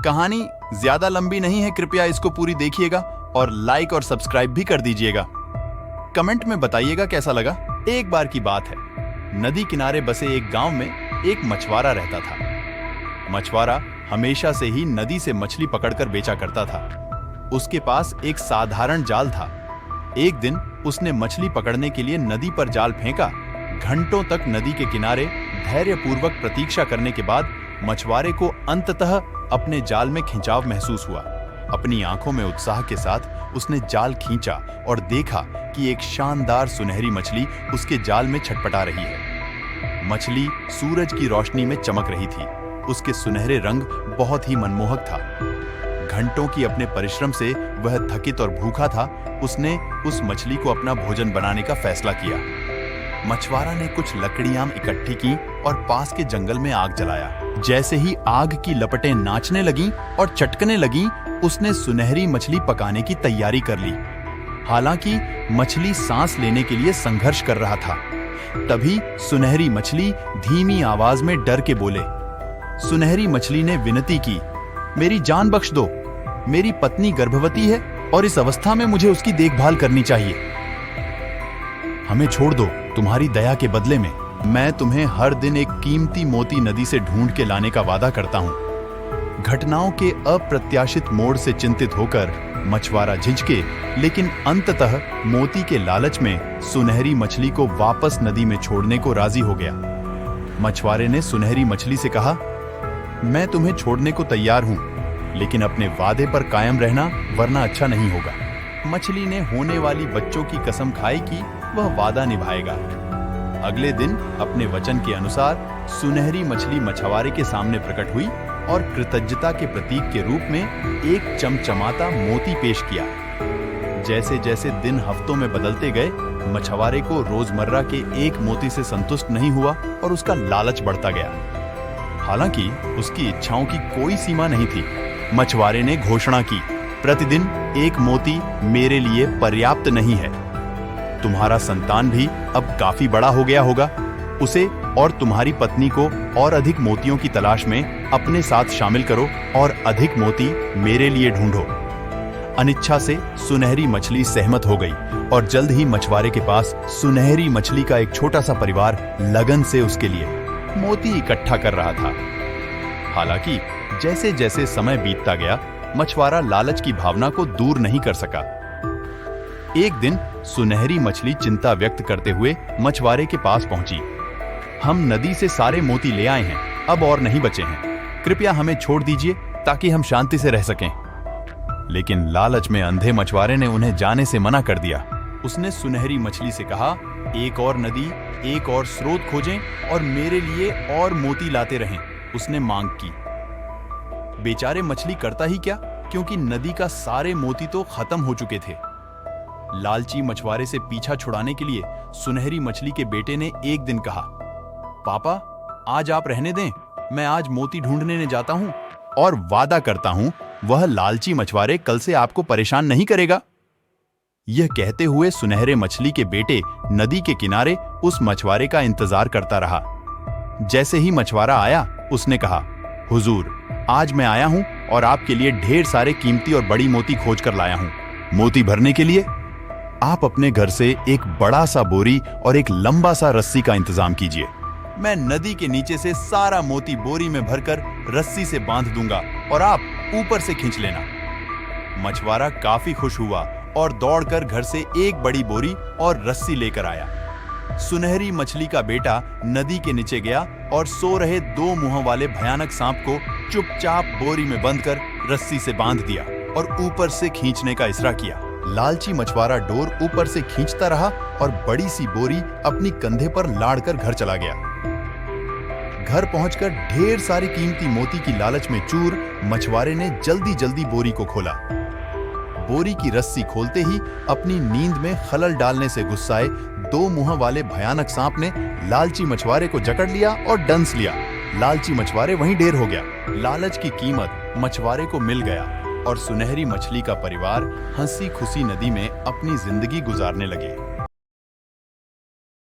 कहानी ज्यादा लंबी नहीं है, कृपया इसको पूरी देखिएगा और लाइक और सब्सक्राइब भी कर दीजिएगा। कमेंट में बताइएगा कैसा लगा। एक बार की बात है, नदी किनारे बसे एक गांव में एक मछुआरा रहता था। मछुआरा हमेशा से ही नदी से मछली पकड़कर बेचा करता था। उसके पास एक साधारण जाल था। एक दिन उसने मछली पकड़ने के लिए नदी पर जाल फेंका। घंटों तक नदी के किनारे धैर्यपूर्वक प्रतीक्षा करने के बाद मछुआरे को अंततः अपने जाल में खिंचाव महसूस हुआ। अपनी आंखों में उत्साह के साथ उसने जाल खींचा और देखा कि एक शानदार सुनहरी मछली उसके जाल में छटपटा रही है। मछली सूरज की रोशनी में चमक रही थी। उसके सुनहरे रंग बहुत ही मनमोहक था। घंटों की अपने परिश्रम से वह थकित और भूखा था। उसने उस मछली को अपना भोजन बनाने का फैसला किया। मछुआरा ने कुछ लकड़ियां इकट्ठी की और पास के जंगल में आग जलाया। जैसे ही आग की लपटें नाचने लगीं और चटकने लगीं, उसने सुनहरी मछली पकाने की तैयारी कर ली। हालांकि मछली सांस लेने के लिए संघर्ष कर रहा था। तभी सुनहरी मछली धीमी आवाज में डर के बोले। सुनहरी मछली ने विनती की, मेरी जान बख्श दो। मेरी पत्नी गर्भवती है और इस अवस्था में मुझे उसकी देखभाल करनी चाहिए। हमें छोड़ दो। तुम्हारी दया के बदले में मैं तुम्हें हर दिन एक कीमती मोती नदी से ढूंढ के लाने का वादा करता हूं। घटनाओं के अप्रत्याशित मोड़ से चिंतित होकर मछुआरा झिझके, लेकिन अंततः मोती के लालच में सुनहरी मछली को वापस नदी में छोड़ने को राजी हो गया। मछुआरे ने सुनहरी मछली से कहा, मैं तुम्हें छोड़ने को तैयार हूं, लेकिन अपने वादे पर कायम रहना, वरना अच्छा नहीं होगा। मछली ने होने वाली बच्चों की कसम खाई कि वह वादा निभाएगा। अगले दिन अपने वचन के अनुसार सुनहरी मछली मछुआरे के सामने प्रकट हुई और कृतज्ञता के प्रतीक के रूप में एक चमचमाता मोती पेश किया। जैसे जैसे दिन हफ्तों में बदलते गए, मछुआरे को रोजमर्रा के एक मोती से संतुष्ट नहीं हुआ और उसका लालच बढ़ता गया। हालांकि उसकी इच्छाओं की कोई सीमा नहीं थी। मछुआरे ने घोषणा की, प्रतिदिन एक मोती मेरे लिए पर्याप्त नहीं है। तुम्हारा संतान भी अब काफी बड़ा हो गया होगा। उसे और तुम्हारी पत्नी को और अधिक मोतियों की तलाश में अपने साथ शामिल करो और अधिक मोती मेरे लिए ढूंढो। अनिच्छा से सुनहरी मछली सहमत हो गई और जल्द ही मछुआरे के पास सुनहरी मछली का एक छोटा सा परिवार लगन से उसके लिए मोती इकट्ठा कर रहा था। हालांकि जैसे जैसे समय बीतता गया, मछुआरा लालच की भावना को दूर नहीं कर सका। एक दिन सुनहरी मछली चिंता व्यक्त करते हुए मछुआरे के पास पहुंची। हम नदी से सारे मोती ले आए हैं, अब और नहीं बचे हैं। कृपया हमें छोड़ दीजिए ताकि हम शांति से रह सकें। लेकिन लालच में अंधे मछुआरे ने उन्हें जाने से मना कर दिया। उसने सुनहरी मछली से कहा, एक और नदी, एक और स्रोत खोजें और मेरे लिए और मोती लाते रहें। उसने मांग की। बेचारे मछली करता ही क्या, क्योंकि नदी का सारे मोती तो खत्म हो चुके थे। लालची मछुआरे से पीछा छुड़ाने के लिए सुनहरी मछली के बेटे ने एक दिन कहा, पापा आज आप रहने दें, मैं आज मोती ढूंढने जाता हूं और वादा करता हूं वह लालची मछुआरे कल से आपको परेशान नहीं करेगा। यह कहते हुए सुनहरे मछली के बेटे नदी के किनारे उस मछुआरे का इंतजार करता रहा। जैसे ही मछुआरा आया, उसने कहा, हुजूर आज मैं आया हूं और आपके लिए ढेर सारे कीमती और बड़ी मोती खोज कर लाया हूं। मोती भरने के लिए आप अपने घर से एक बड़ा सा बोरी और एक लंबा सा रस्सी का इंतजाम कीजिए। मैं नदी के नीचे से सारा मोती बोरी में भरकर रस्सी से बांध दूंगा और आप ऊपर से खींच लेना। मछुआरा काफी खुश हुआ और दौड़कर घर से एक बड़ी बोरी और रस्सी लेकर आया। सुनहरी मछली का बेटा नदी के नीचे गया और सो रहे दो मुंहों वाले भयानक सांप को चुपचाप बोरी में बंद कर रस्सी से बांध दिया और ऊपर से खींचने का इशारा किया। लालची मछुआरा डोर ऊपर से खींचता रहा और बड़ी सी बोरी अपनी कंधे पर लादकर घर चला गया। घर पहुंचकर ढेर सारी कीमती मोती की लालच में चूर मछुआरे ने जल्दी जल्दी बोरी को खोला। बोरी की रस्सी खोलते ही अपनी नींद में खलल डालने से गुस्साए दो मुंह वाले भयानक सांप ने लालची मछुआरे को जकड़ लिया और डंस लिया। लालची मछुआरे वहीं ढेर हो गया। लालच की कीमत मछुआरे को मिल गया और सुनहरी मछली का परिवार हंसी खुशी नदी में अपनी जिंदगी गुजारने लगे।